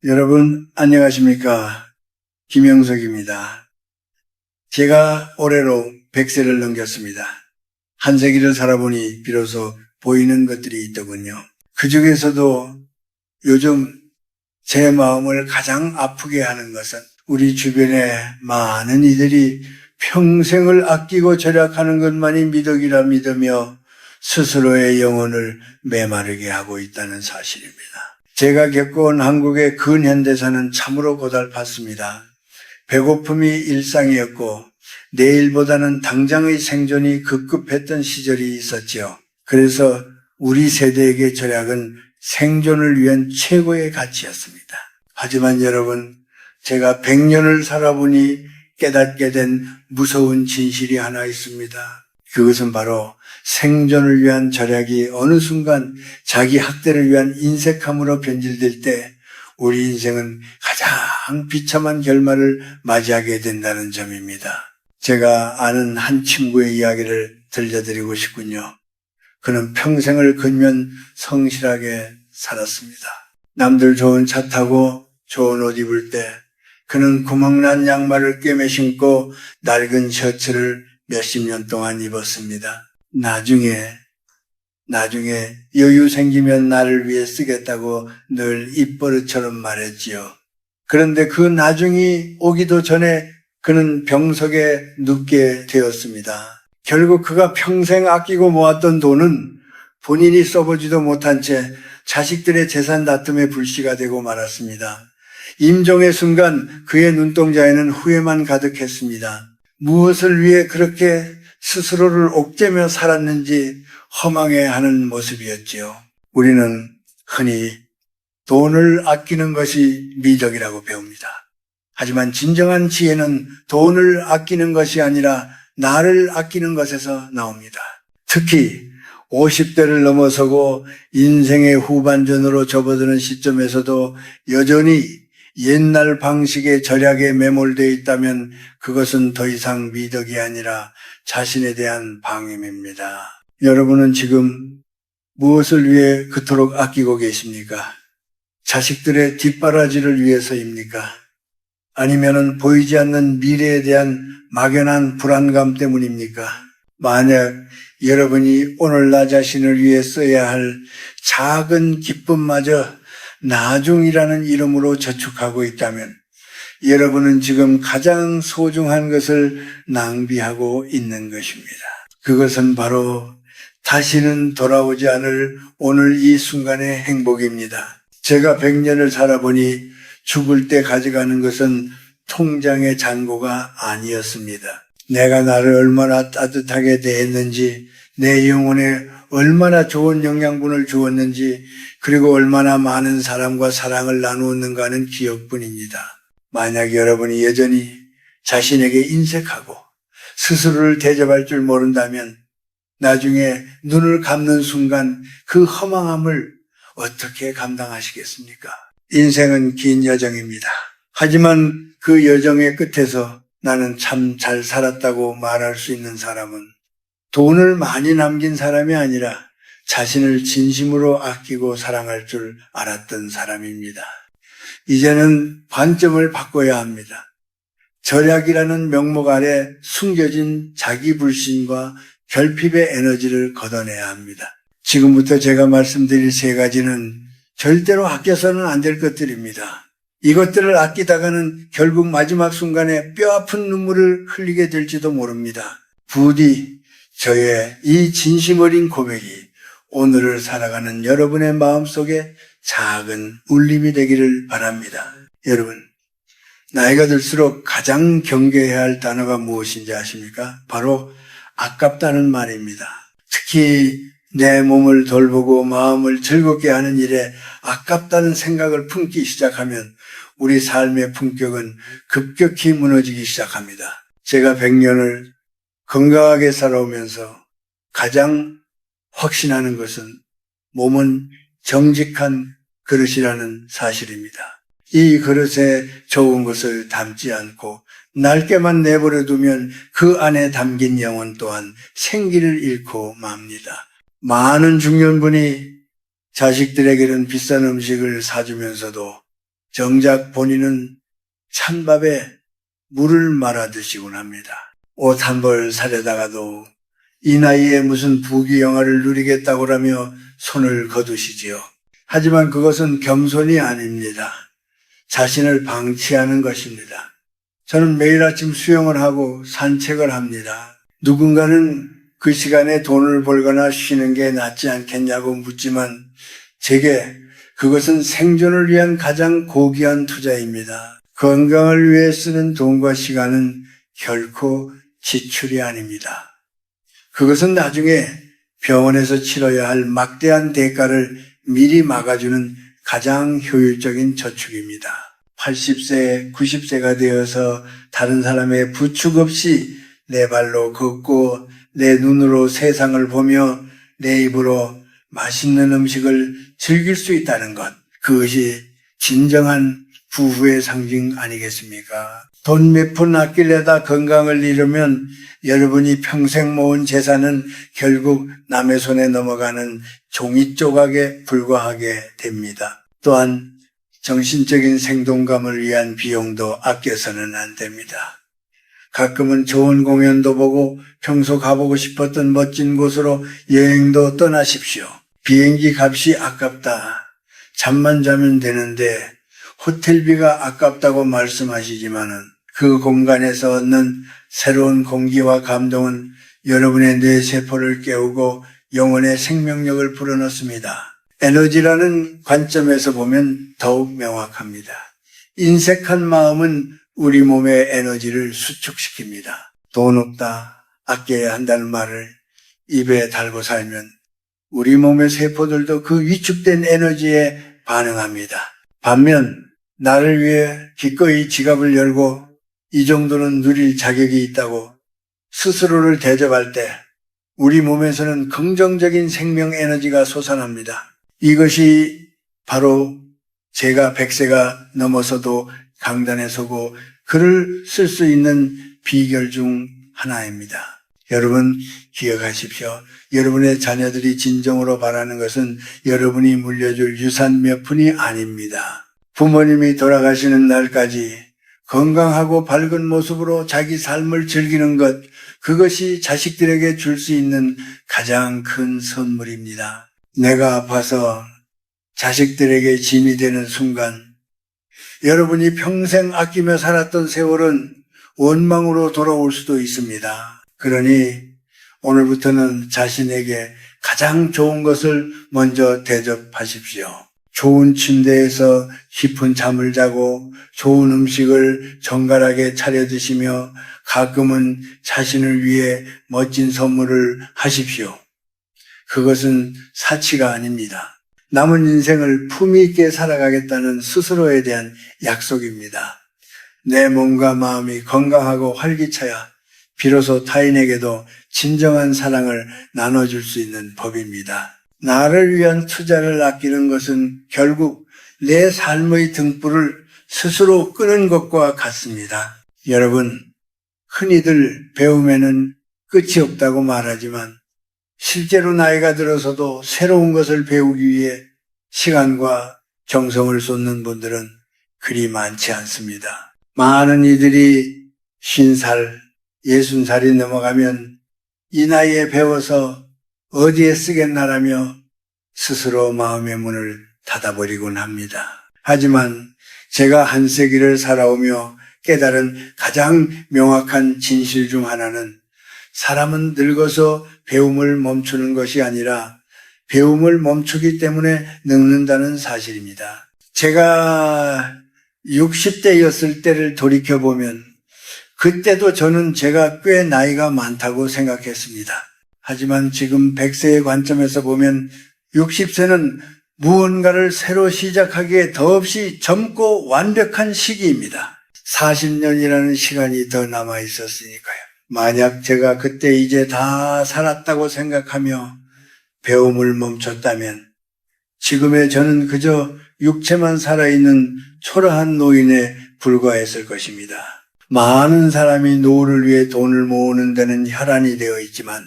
여러분 안녕하십니까? 김영석입니다. 제가 올해로 100세를 넘겼습니다. 한 세기를 살아보니 비로소 보이는 것들이 있더군요. 그 중에서도 요즘 제 마음을 가장 아프게 하는 것은 우리 주변에 많은 이들이 평생을 아끼고 절약하는 것만이 미덕이라 믿으며 스스로의 영혼을 메마르게 하고 있다는 사실입니다. 제가 겪어온 한국의 근현대사는 참으로 고달팠습니다. 배고픔이 일상이었고 내일보다는 당장의 생존이 급급했던 시절이 있었죠. 그래서 우리 세대에게 절약은 생존을 위한 최고의 가치였습니다. 하지만 여러분, 제가 100년을 살아보니 깨닫게 된 무서운 진실이 하나 있습니다. 그것은 바로 생존을 위한 절약이 어느 순간 자기 학대를 위한 인색함으로 변질될 때 우리 인생은 가장 비참한 결말을 맞이하게 된다는 점입니다. 제가 아는 한 친구의 이야기를 들려드리고 싶군요. 그는 평생을 근면 성실하게 살았습니다. 남들 좋은 차 타고 좋은 옷 입을 때 그는 구멍난 양말을 꿰매 신고 낡은 셔츠를 몇십 년 동안 입었습니다. 나중에 여유 생기면 나를 위해 쓰겠다고 늘 입버릇처럼 말했지요. 그런데 그 나중이 오기도 전에 그는 병석에 눕게 되었습니다. 결국 그가 평생 아끼고 모았던 돈은 본인이 써보지도 못한 채 자식들의 재산 다툼에 불씨가 되고 말았습니다. 임종의 순간 그의 눈동자에는 후회만 가득했습니다. 무엇을 위해 그렇게 스스로를 옥죄며 살았는지 허망해하는 모습이었지요. 우리는 흔히 돈을 아끼는 것이 미덕이라고 배웁니다. 하지만 진정한 지혜는 돈을 아끼는 것이 아니라 나를 아끼는 것에서 나옵니다. 특히 50대를 넘어서고 인생의 후반전으로 접어드는 시점에서도 여전히 옛날 방식의 절약에 매몰되어 있다면 그것은 더 이상 미덕이 아니라 자신에 대한 방임입니다. 여러분은 지금 무엇을 위해 그토록 아끼고 계십니까? 자식들의 뒷바라지를 위해서입니까? 아니면은 보이지 않는 미래에 대한 막연한 불안감 때문입니까? 만약 여러분이 오늘 나 자신을 위해 써야 할 작은 기쁨마저 나중이라는 이름으로 저축하고 있다면 여러분은 지금 가장 소중한 것을 낭비하고 있는 것입니다. 그것은 바로 다시는 돌아오지 않을 오늘 이 순간의 행복입니다. 제가 100년을 살아보니 죽을 때 가져가는 것은 통장의 잔고가 아니었습니다. 내가 나를 얼마나 따뜻하게 대했는지, 내 영혼에 얼마나 좋은 영양분을 주었는지, 그리고 얼마나 많은 사람과 사랑을 나누었는가 하는 기억뿐입니다. 만약 여러분이 여전히 자신에게 인색하고 스스로를 대접할 줄 모른다면 나중에 눈을 감는 순간 그 허망함을 어떻게 감당하시겠습니까? 인생은 긴 여정입니다. 하지만 그 여정의 끝에서 나는 참 잘 살았다고 말할 수 있는 사람은 돈을 많이 남긴 사람이 아니라 자신을 진심으로 아끼고 사랑할 줄 알았던 사람입니다. 이제는 관점을 바꿔야 합니다. 절약이라는 명목 아래 숨겨진 자기 불신과 결핍의 에너지를 걷어내야 합니다. 지금부터 제가 말씀드릴 세 가지는 절대로 아껴서는 안 될 것들입니다. 이것들을 아끼다가는 결국 마지막 순간에 뼈아픈 눈물을 흘리게 될지도 모릅니다. 부디 저의 이 진심 어린 고백이 오늘을 살아가는 여러분의 마음속에 작은 울림이 되기를 바랍니다. 여러분, 나이가 들수록 가장 경계해야 할 단어가 무엇인지 아십니까? 바로 아깝다는 말입니다. 특히 내 몸을 돌보고 마음을 즐겁게 하는 일에 아깝다는 생각을 품기 시작하면 우리 삶의 품격은 급격히 무너지기 시작합니다. 제가 100년을 건강하게 살아오면서 가장 확신하는 것은 몸은 정직한 그릇이라는 사실입니다. 이 그릇에 좋은 것을 담지 않고 낡게만 내버려 두면 그 안에 담긴 영혼 또한 생기를 잃고 맙니다. 많은 중년분이 자식들에게는 비싼 음식을 사주면서도 정작 본인은 찬밥에 물을 말아 드시곤 합니다. 옷 한 벌 사려다가도 이 나이에 무슨 부귀영화를 누리겠다고라며 손을 거두시지요. 하지만 그것은 겸손이 아닙니다. 자신을 방치하는 것입니다. 저는 매일 아침 수영을 하고 산책을 합니다. 누군가는 그 시간에 돈을 벌거나 쉬는 게 낫지 않겠냐고 묻지만 제게 그것은 생존을 위한 가장 고귀한 투자입니다. 건강을 위해 쓰는 돈과 시간은 결코 지출이 아닙니다. 그것은 나중에 병원에서 치러야 할 막대한 대가를 미리 막아주는 가장 효율적인 저축입니다. 80세, 90세가 되어서 다른 사람의 부축 없이 내 발로 걷고 내 눈으로 세상을 보며 내 입으로 맛있는 음식을 즐길 수 있다는 것, 그것이 진정한 부부의 상징 아니겠습니까? 돈 몇 푼 아끼려다 건강을 잃으면 여러분이 평생 모은 재산은 결국 남의 손에 넘어가는 종이 조각에 불과하게 됩니다. 또한 정신적인 생동감을 위한 비용도 아껴서는 안 됩니다. 가끔은 좋은 공연도 보고 평소 가보고 싶었던 멋진 곳으로 여행도 떠나십시오. 비행기 값이 아깝다. 잠만 자면 되는데 호텔비가 아깝다고 말씀하시지만은 그 공간에서 얻는 새로운 공기와 감동은 여러분의 뇌세포를 깨우고 영혼의 생명력을 불어넣습니다. 에너지라는 관점에서 보면 더욱 명확합니다. 인색한 마음은 우리 몸의 에너지를 수축시킵니다. 돈 없다, 아껴야 한다는 말을 입에 달고 살면 우리 몸의 세포들도 그 위축된 에너지에 반응합니다. 반면 나를 위해 기꺼이 지갑을 열고 이 정도는 누릴 자격이 있다고 스스로를 대접할 때 우리 몸에서는 긍정적인 생명 에너지가 솟아납니다. 이것이 바로 제가 100세가 넘어서도 강단에 서고 글을 쓸 수 있는 비결 중 하나입니다. 여러분 기억하십시오. 여러분의 자녀들이 진정으로 바라는 것은 여러분이 물려줄 유산 몇 푼이 아닙니다. 부모님이 돌아가시는 날까지 건강하고 밝은 모습으로 자기 삶을 즐기는 것, 그것이 자식들에게 줄 수 있는 가장 큰 선물입니다. 내가 아파서 자식들에게 짐이 되는 순간 여러분이 평생 아끼며 살았던 세월은 원망으로 돌아올 수도 있습니다. 그러니 오늘부터는 자신에게 가장 좋은 것을 먼저 대접하십시오. 좋은 침대에서 깊은 잠을 자고 좋은 음식을 정갈하게 차려 드시며 가끔은 자신을 위해 멋진 선물을 하십시오. 그것은 사치가 아닙니다. 남은 인생을 품위 있게 살아가겠다는 스스로에 대한 약속입니다. 내 몸과 마음이 건강하고 활기차야 비로소 타인에게도 진정한 사랑을 나눠줄 수 있는 법입니다. 나를 위한 투자를 아끼는 것은 결국 내 삶의 등불을 스스로 끄는 것과 같습니다. 여러분, 흔히들 배움에는 끝이 없다고 말하지만 실제로 나이가 들어서도 새로운 것을 배우기 위해 시간과 정성을 쏟는 분들은 그리 많지 않습니다. 많은 이들이 50살, 60살이 넘어가면 이 나이에 배워서 어디에 쓰겠나라며 스스로 마음의 문을 닫아버리곤 합니다. 하지만 제가 한 세기를 살아오며 깨달은 가장 명확한 진실 중 하나는 사람은 늙어서 배움을 멈추는 것이 아니라 배움을 멈추기 때문에 늙는다는 사실입니다. 제가 60대였을 때를 돌이켜보면 그때도 저는 제가 꽤 나이가 많다고 생각했습니다. 하지만 지금 100세의 관점에서 보면 60세는 무언가를 새로 시작하기에 더없이 젊고 완벽한 시기입니다. 40년이라는 시간이 더 남아 있었으니까요. 만약 제가 그때 이제 다 살았다고 생각하며 배움을 멈췄다면 지금의 저는 그저 육체만 살아있는 초라한 노인에 불과했을 것입니다. 많은 사람이 노후를 위해 돈을 모으는 데는 혈안이 되어 있지만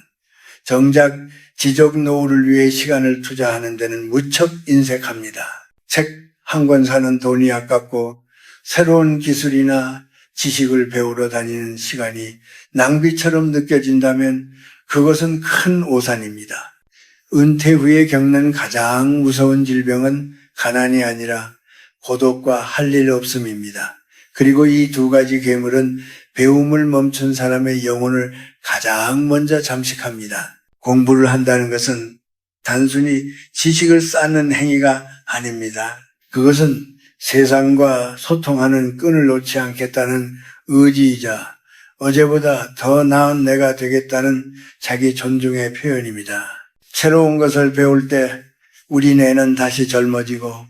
정작 지적 노후를 위해 시간을 투자하는 데는 무척 인색합니다. 책 한 권 사는 돈이 아깝고 새로운 기술이나 지식을 배우러 다니는 시간이 낭비처럼 느껴진다면 그것은 큰 오산입니다. 은퇴 후에 겪는 가장 무서운 질병은 가난이 아니라 고독과 할 일 없음입니다. 그리고 이 두 가지 괴물은 배움을 멈춘 사람의 영혼을 가장 먼저 잠식합니다. 공부를 한다는 것은 단순히 지식을 쌓는 행위가 아닙니다. 그것은 세상과 소통하는 끈을 놓지 않겠다는 의지이자 어제보다 더 나은 내가 되겠다는 자기 존중의 표현입니다. 새로운 것을 배울 때 우리 뇌는 다시 젊어지고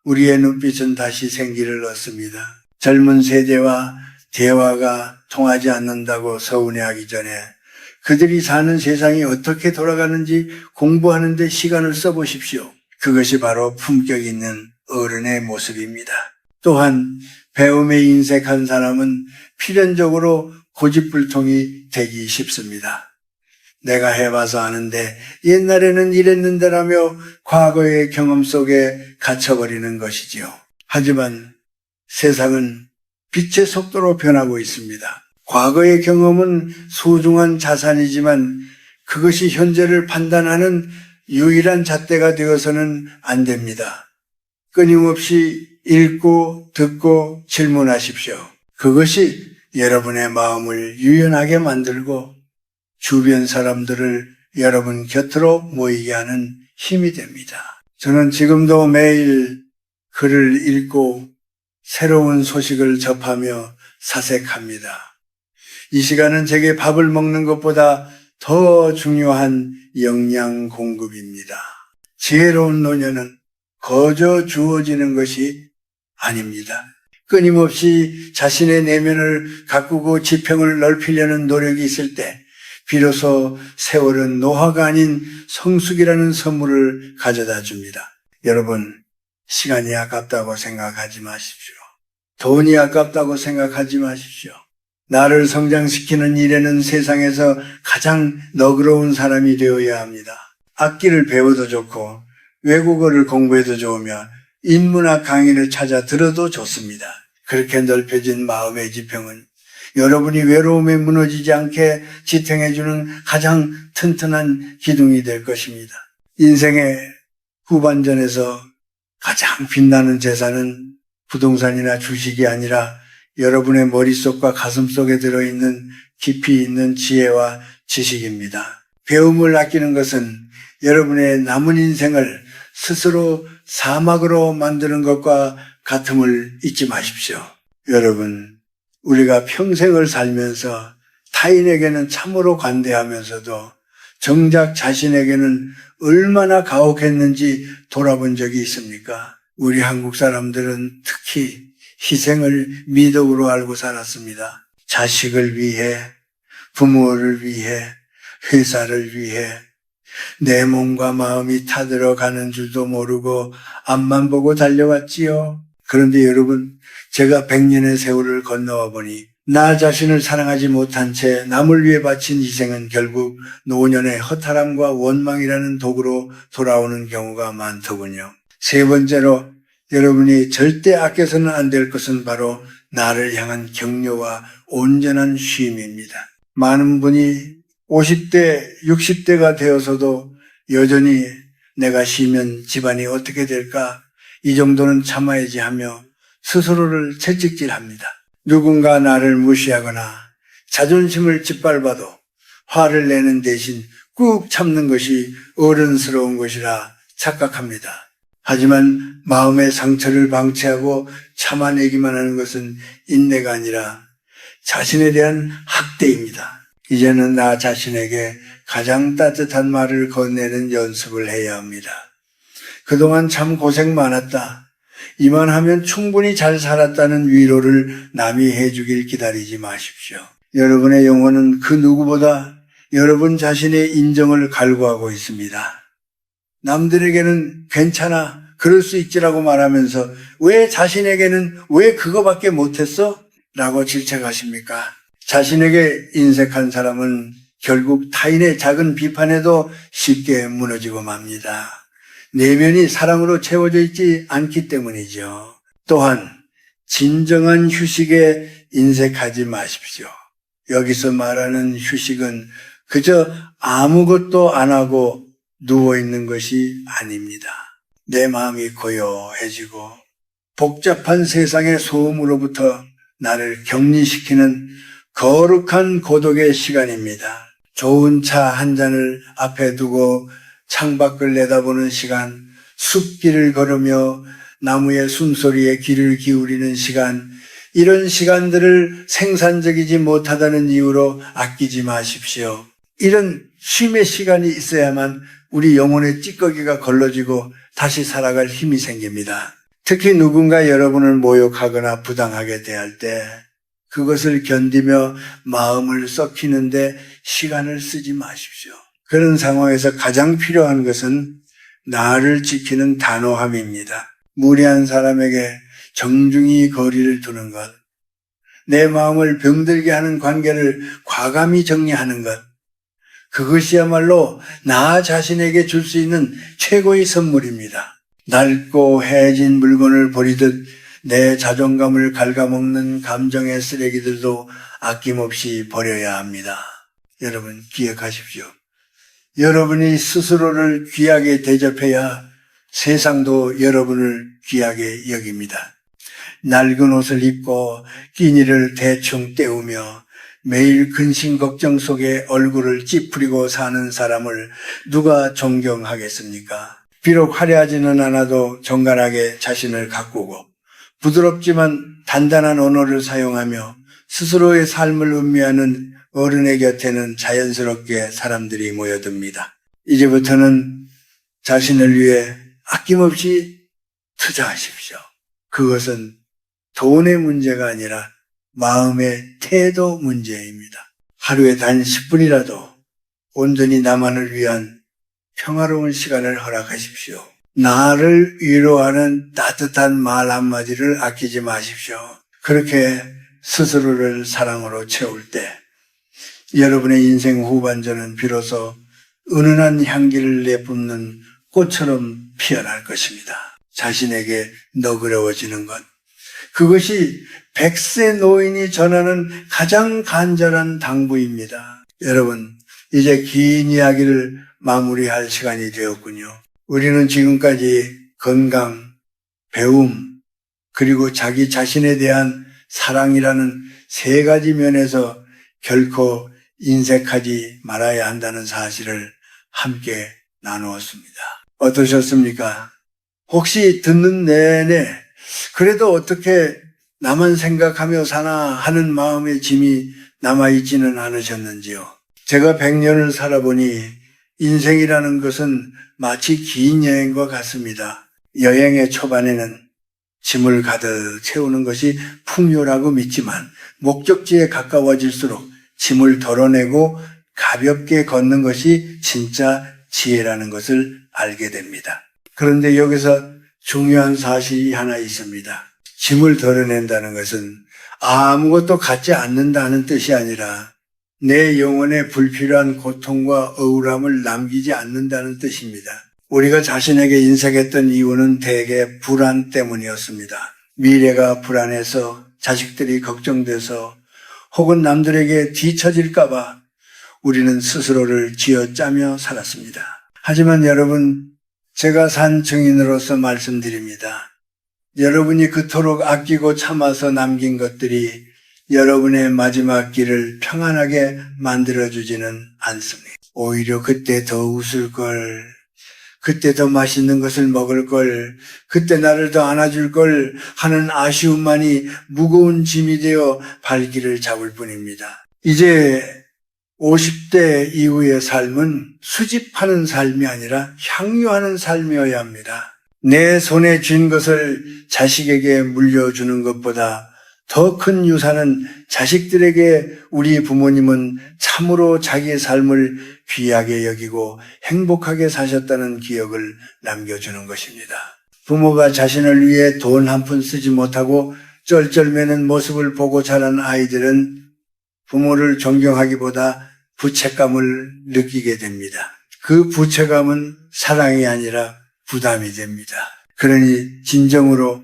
우리의 눈빛은 다시 생기를 얻습니다. 젊은 세대와 대화가 통하지 않는다고 서운해하기 전에 그들이 사는 세상이 어떻게 돌아가는지 공부하는 데 시간을 써보십시오. 그것이 바로 품격 있는 어른의 모습입니다. 또한 배움에 인색한 사람은 필연적으로 고집불통이 되기 쉽습니다. 내가 해봐서 아는데 옛날에는 이랬는데라며 과거의 경험 속에 갇혀버리는 것이지요. 하지만 세상은 빛의 속도로 변하고 있습니다. 과거의 경험은 소중한 자산이지만 그것이 현재를 판단하는 유일한 잣대가 되어서는 안 됩니다. 끊임없이 읽고 듣고 질문하십시오. 그것이 여러분의 마음을 유연하게 만들고 주변 사람들을 여러분 곁으로 모이게 하는 힘이 됩니다. 저는 지금도 매일 글을 읽고 새로운 소식을 접하며 사색합니다. 이 시간은 제게 밥을 먹는 것보다 더 중요한 영양 공급입니다. 지혜로운 노년은 거저 주어지는 것이 아닙니다. 끊임없이 자신의 내면을 가꾸고 지평을 넓히려는 노력이 있을 때 비로소 세월은 노화가 아닌 성숙이라는 선물을 가져다 줍니다. 여러분, 시간이 아깝다고 생각하지 마십시오. 돈이 아깝다고 생각하지 마십시오. 나를 성장시키는 일에는 세상에서 가장 너그러운 사람이 되어야 합니다. 악기를 배워도 좋고 외국어를 공부해도 좋으며 인문학 강의를 찾아 들어도 좋습니다. 그렇게 넓혀진 마음의 지평은 여러분이 외로움에 무너지지 않게 지탱해주는 가장 튼튼한 기둥이 될 것입니다. 인생의 후반전에서 가장 빛나는 재산은 부동산이나 주식이 아니라 여러분의 머릿속과 가슴속에 들어있는 깊이 있는 지혜와 지식입니다. 배움을 아끼는 것은 여러분의 남은 인생을 스스로 사막으로 만드는 것과 같음을 잊지 마십시오. 여러분, 우리가 평생을 살면서 타인에게는 참으로 관대하면서도 정작 자신에게는 얼마나 가혹했는지 돌아본 적이 있습니까? 우리 한국 사람들은 특히 희생을 미덕으로 알고 살았습니다. 자식을 위해, 부모를 위해, 회사를 위해 내 몸과 마음이 타들어가는 줄도 모르고 앞만 보고 달려왔지요. 그런데 여러분, 제가 100년의 세월을 건너와 보니 나 자신을 사랑하지 못한 채 남을 위해 바친 희생은 결국 노년의 허탈함과 원망이라는 도구로 돌아오는 경우가 많더군요. 세 번째로 여러분이 절대 아껴서는 안 될 것은 바로 나를 향한 격려와 온전한 쉼입니다. 많은 분이 50대, 60대가 되어서도 여전히 내가 쉬면 집안이 어떻게 될까? 이 정도는 참아야지 하며 스스로를 채찍질합니다. 누군가 나를 무시하거나 자존심을 짓밟아도 화를 내는 대신 꾹 참는 것이 어른스러운 것이라 착각합니다. 하지만 마음의 상처를 방치하고 참아내기만 하는 것은 인내가 아니라 자신에 대한 학대입니다. 이제는 나 자신에게 가장 따뜻한 말을 건네는 연습을 해야 합니다. 그동안 참 고생 많았다. 이만하면 충분히 잘 살았다는 위로를 남이 해주길 기다리지 마십시오. 여러분의 영혼은 그 누구보다 여러분 자신의 인정을 갈구하고 있습니다. 남들에게는 괜찮아, 그럴 수 있지라고 말하면서 왜 자신에게는 왜 그거밖에 못했어? 라고 질책하십니까? 자신에게 인색한 사람은 결국 타인의 작은 비판에도 쉽게 무너지고 맙니다. 내면이 사랑으로 채워져 있지 않기 때문이죠. 또한 진정한 휴식에 인색하지 마십시오. 여기서 말하는 휴식은 그저 아무것도 안 하고 누워있는 것이 아닙니다. 내 마음이 고요해지고 복잡한 세상의 소음으로부터 나를 격리시키는 거룩한 고독의 시간입니다. 좋은 차 한 잔을 앞에 두고 창밖을 내다보는 시간, 숲길을 걸으며 나무의 숨소리에 귀를 기울이는 시간, 이런 시간들을 생산적이지 못하다는 이유로 아끼지 마십시오. 이런 쉼의 시간이 있어야만 우리 영혼의 찌꺼기가 걸러지고 다시 살아갈 힘이 생깁니다. 특히 누군가 여러분을 모욕하거나 부당하게 대할 때 그것을 견디며 마음을 썩히는데 시간을 쓰지 마십시오. 그런 상황에서 가장 필요한 것은 나를 지키는 단호함입니다. 무례한 사람에게 정중히 거리를 두는 것, 내 마음을 병들게 하는 관계를 과감히 정리하는 것, 그것이야말로 나 자신에게 줄 수 있는 최고의 선물입니다. 낡고 해진 물건을 버리듯 내 자존감을 갉아먹는 감정의 쓰레기들도 아낌없이 버려야 합니다. 여러분 기억하십시오. 여러분이 스스로를 귀하게 대접해야 세상도 여러분을 귀하게 여깁니다. 낡은 옷을 입고 끼니를 대충 때우며 매일 근심 걱정 속에 얼굴을 찌푸리고 사는 사람을 누가 존경하겠습니까? 비록 화려하지는 않아도 정갈하게 자신을 가꾸고 부드럽지만 단단한 언어를 사용하며 스스로의 삶을 음미하는 어른의 곁에는 자연스럽게 사람들이 모여듭니다. 이제부터는 자신을 위해 아낌없이 투자하십시오. 그것은 돈의 문제가 아니라 마음의 태도 문제입니다. 하루에 단 10분이라도 온전히 나만을 위한 평화로운 시간을 허락하십시오. 나를 위로하는 따뜻한 말 한마디를 아끼지 마십시오. 그렇게 스스로를 사랑으로 채울 때 여러분의 인생 후반전은 비로소 은은한 향기를 내뿜는 꽃처럼 피어날 것입니다. 자신에게 너그러워지는 것. 그것이 100세 노인이 전하는 가장 간절한 당부입니다. 여러분, 이제 긴 이야기를 마무리할 시간이 되었군요. 우리는 지금까지 건강, 배움, 그리고 자기 자신에 대한 사랑이라는 세 가지 면에서 결코 인색하지 말아야 한다는 사실을 함께 나누었습니다. 어떠셨습니까? 혹시 듣는 내내 그래도 어떻게 나만 생각하며 사나 하는 마음의 짐이 남아있지는 않으셨는지요? 제가 100년을 살아보니 인생이라는 것은 마치 긴 여행과 같습니다. 여행의 초반에는 짐을 가득 채우는 것이 풍요라고 믿지만 목적지에 가까워질수록 짐을 덜어내고 가볍게 걷는 것이 진짜 지혜라는 것을 알게 됩니다. 그런데 여기서 중요한 사실이 하나 있습니다. 짐을 덜어낸다는 것은 아무것도 갖지 않는다는 뜻이 아니라 내 영혼에 불필요한 고통과 억울함을 남기지 않는다는 뜻입니다. 우리가 자신에게 인색했던 이유는 대개 불안 때문이었습니다. 미래가 불안해서, 자식들이 걱정돼서, 혹은 남들에게 뒤처질까 봐 우리는 스스로를 쥐어짜며 살았습니다. 하지만 여러분, 제가 산 증인으로서 말씀드립니다. 여러분이 그토록 아끼고 참아서 남긴 것들이 여러분의 마지막 길을 평안하게 만들어주지는 않습니다. 오히려 그때 더 웃을 걸, 그때 더 맛있는 것을 먹을 걸, 그때 나를 더 안아줄 걸 하는 아쉬움만이 무거운 짐이 되어 발길을 잡을 뿐입니다. 이제 50대 이후의 삶은 수집하는 삶이 아니라 향유하는 삶이어야 합니다. 내 손에 쥔 것을 자식에게 물려주는 것보다 더 큰 유산은 자식들에게 우리 부모님은 참으로 자기의 삶을 귀하게 여기고 행복하게 사셨다는 기억을 남겨주는 것입니다. 부모가 자신을 위해 돈 한 푼 쓰지 못하고 쩔쩔매는 모습을 보고 자란 아이들은 부모를 존경하기보다 부채감을 느끼게 됩니다. 그 부채감은 사랑이 아니라 부담이 됩니다. 그러니 진정으로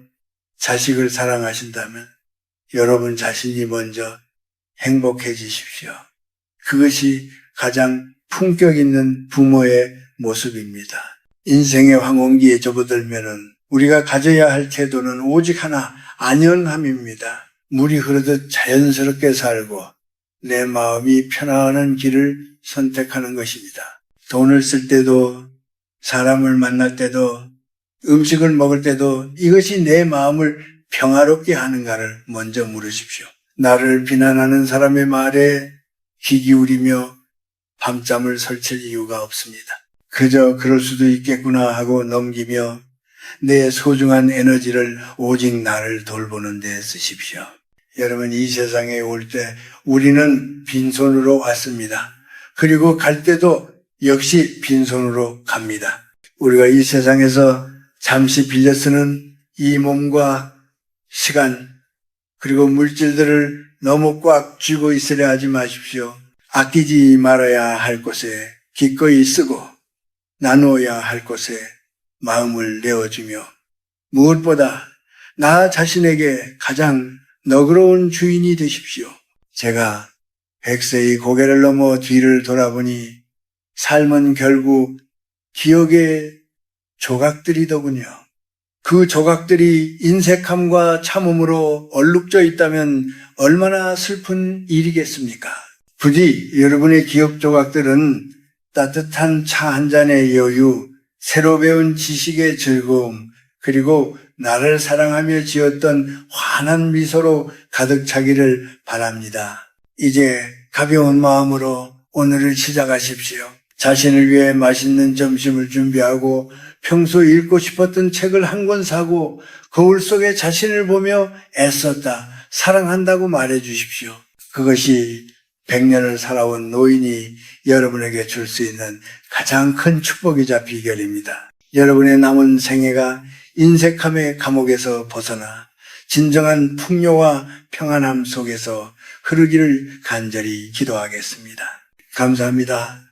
자식을 사랑하신다면 여러분 자신이 먼저 행복해지십시오. 그것이 가장 품격 있는 부모의 모습입니다. 인생의 황혼기에 접어들면은 우리가 가져야 할 태도는 오직 하나, 안연함입니다. 물이 흐르듯 자연스럽게 살고 내 마음이 편안한 길을 선택하는 것입니다. 돈을 쓸 때도, 사람을 만날 때도, 음식을 먹을 때도 이것이 내 마음을 평화롭게 하는가를 먼저 물으십시오. 나를 비난하는 사람의 말에 귀 기울이며 밤잠을 설칠 이유가 없습니다. 그저 그럴 수도 있겠구나 하고 넘기며 내 소중한 에너지를 오직 나를 돌보는 데 쓰십시오. 여러분, 이 세상에 올 때 우리는 빈손으로 왔습니다. 그리고 갈 때도 역시 빈손으로 갑니다. 우리가 이 세상에서 잠시 빌려 쓰는 이 몸과 시간 그리고 물질들을 너무 꽉 쥐고 있으려 하지 마십시오. 아끼지 말아야 할 곳에 기꺼이 쓰고 나누어야 할 곳에 마음을 내어주며 무엇보다 나 자신에게 가장 너그러운 주인이 되십시오. 제가 100세의 고개를 넘어 뒤를 돌아보니 삶은 결국 기억의 조각들이더군요. 그 조각들이 인색함과 참음으로 얼룩져 있다면 얼마나 슬픈 일이겠습니까? 부디 여러분의 기억 조각들은 따뜻한 차 한 잔의 여유, 새로 배운 지식의 즐거움, 그리고 나를 사랑하며 지었던 환한 미소로 가득 차기를 바랍니다. 이제 가벼운 마음으로 오늘을 시작하십시오. 자신을 위해 맛있는 점심을 준비하고 평소 읽고 싶었던 책을 한 권 사고 거울 속에 자신을 보며 애썼다, 사랑한다고 말해 주십시오. 그것이 100년을 살아온 노인이 여러분에게 줄 수 있는 가장 큰 축복이자 비결입니다. 여러분의 남은 생애가 인색함의 감옥에서 벗어나 진정한 풍요와 평안함 속에서 흐르기를 간절히 기도하겠습니다. 감사합니다.